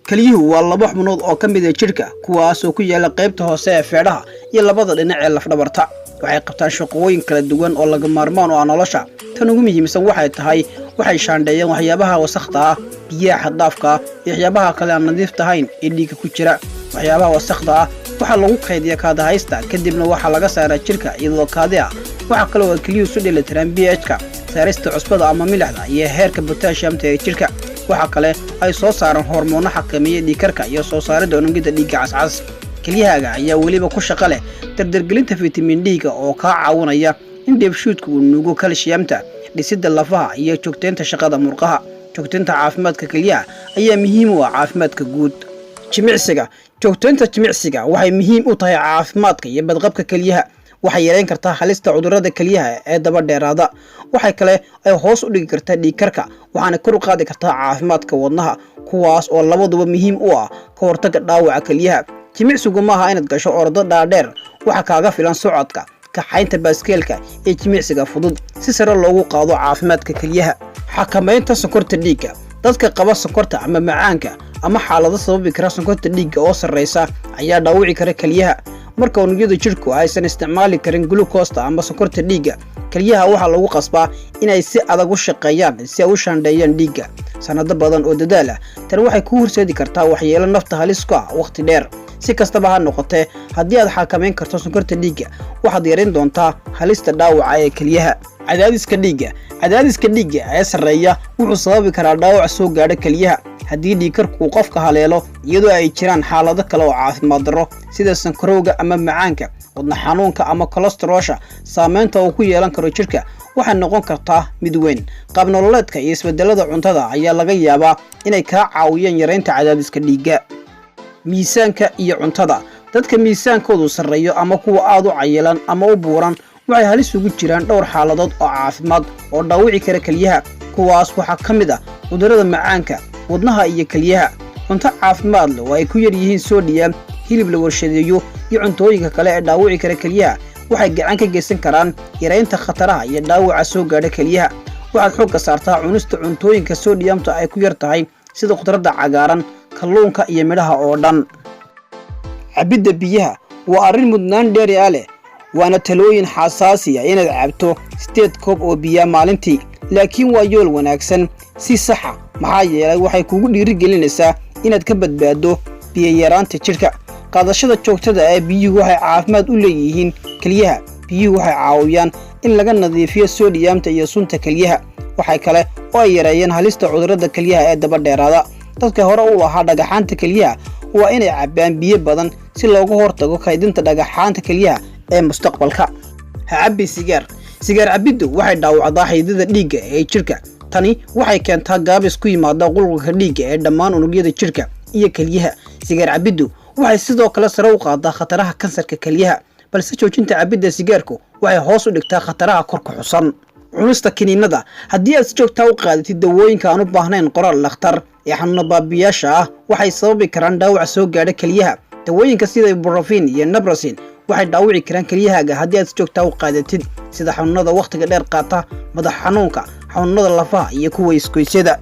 Kelyuhu waa laba xubnood oo ka mid ah jirka kuwaas oo ku yaala qaybta hoose ee feedhaha iyo labada dhinac ee lafdhabarta. Waxay qabtaan shaqooyin kala duwan oo laga maarmaan u ah nolosha. Tan ugu muhiimsan waxay tahay waxay shaandheeyaan waxyaabaha wasakhda ah, biyaha xad dhaafka ah, iyo waxyaabaha kale aan nadiif ahayn ee dhiigga ku jira. Waxyaabaha wasakhda ah waxa lagu kaydiyaa kaadi haysta kadibna waxa laga saaraa jirka iyadoo kaadi ah. Waxa kale oo kelyuhu soo dheelitiraan pH-ka, saarista cusbada ama milixda iyo heerka potassium-ta ee jirka. waxa kale ay soo saaraan hormoono xakameeya dhiigkarka iyo soo saaridda unugyada dhiigga cascas. Kelyahaaga ayaa weliba ku shaqo leh dardargelinta vitamin D-ga oo ka caawinaya in dheefshiidku uu nuugo calcium-ta, dhisidda lafaha iyo joogteynta shaqada murqaha. Joogteynta caafimaadka kelyaha ayaa muhiim u ah caafimaadka guud. Jimicsiga joogteynta jimicsiga waxay muhiim u tahay caafimaadka iyo badqabka kelyaha. waxay yareyn kartaa halista cudurrada kelyaha ee daba dheeraada. waxay kale ay hoos u dhigi kartaa dhiigkarka waxaana kor u qaadi kartaa caafimaadka wadnaha kuwaas oo labaduba muhiim u ah ka hortagga dhaawaca kelyaha. jimicsigu maaha inaad gasho ordo dhaadheer, waxa kaaga filan socodka, kaxaynta baaskeelka iyo jimicsiga fudud si sare loogu qaado caafimaadka kelyaha. xakamaynta sonkorta dhiigga dadka qaba sonkorta ama macaanka ama xaalado sababi kara sonkorta dhiigga oo sarreysa ayaa dhaawici kara kelyaha. marka unugyada jirku aysan isticmaali karin glucose ama sonkorta dhiigga, kelyaha waxaa lagu qasbaa inay si adag u shaqeeyaan si ay u shaandheeyaan dhiigga. sanado badan oo dadaal ah tan waxay ku horseedi kartaa waxyeelo nafta halis ku ah waqti dheer. si kastaba ha noqotee, haddii aad xakamayn karto sonkorta dhiigga waxaad yareyn doontaa halista dhaawaca ee kelyaha. cadaadiska dhiigga ee sarreeya wuxuu sababi karaa dhaawac soo gaadha kelyaha. haddii dhiigkarku uu qofka haleelo iyadoo ay jiraan xaalado kale oo caafimaad darro sida sankarowga ama macaanka, wadna xanuunka ama kolestaroolsha, saameynta uu ku yeelan karo jirka waxay noqon kartaa mid weyn. qaab nololeedka iyo isbedelada cuntada ayaa laga yaabaa inay kaa caawiyaan yareynta cadaadiska dhiigga. miisaanka iyo cuntada dadka miisaankoodu sarreeyo ama kuwa aad u cayilan ama u buuran waxay halis ugu jiraan dhowr xaaladood oo caafimaad oo dhaawici kara kelyaha. kuwaas waxaa ka mid ah cudurrada macaanka, wadnaha iyo kelyaha. cunto caafimaad leh oo ay ku yar yihiin soodhiyam, hilib la warshadeeyo iyo cuntooyinka kale ee dhaawici kara kelyaha waxay gacan ka geysan karaan yareynta khataraha iyo dhaawaca soo gaadha kelyaha. waxaad xoogga saartaa cunista cuntooyinka soodhiyamta ay ku yar tahay sida khudradda cagaaran, kalluunka iyo midhaha oo dhan. cabidda biyaha waa arrin mudnaan dheeri ah leh, waana talooyin xasaasi ah inaad cabto 8 koob oo biyo maalintii. laakiin waa yool wanaagsan si saxa maxaa yeelay waxay kugu dhiirigelinaysaa inaad ka badbaado biyo yaraanta jirka. qaadashada joogtada ee biyuhu waxay caafimaad u leeyihiin kelyaha. biyuhu waxay caawiyaan in laga nadiifiyo soodhiyamta iyo sunta kelyaha. waxay kale oo ay yareeyaan halista cudurrada kelyaha ee daba dheeraada. dadka hore u lahaa dhagaxaanta kelyaha waa inay cabbaan biyo badan si looga hortago kaydinta dhagaxaanta kelyaha ee mustaqbalka. ha cabbi sigaar cabiddu waxay dhaawacdaa xididdada dhiigga ee jirka. tani waxay keentaa gaabis ku yimaada qulqulka dhiigga ee dhammaan unugyada jirka iyo kelyaha. sigaar cabiddu waxay sidoo kale sare u qaadaa khataraha kansarka kelyaha, balse joojinta cabidda sigaarku waxay hoos u dhigtaa khataraha kor ku xusan. cunista kiniinada haddii aad si joogtaa u qaadatid dawooyinka aan u baahnayn qoraal dhakhtar ee xanuuna baabiyaasha ah waxay sababi karaan dhaawac soo gaadha kelyaha. dawooyinka sida ibuprofen iyo naproxen waxay dhaawici karaan kelyahaaga haddii aad si joogtaa u qaadatid, sida xanuunada wakhtiga dheer qaata, madax xanuunka, xanuunada lafaha iyo kuwa isgoysyada.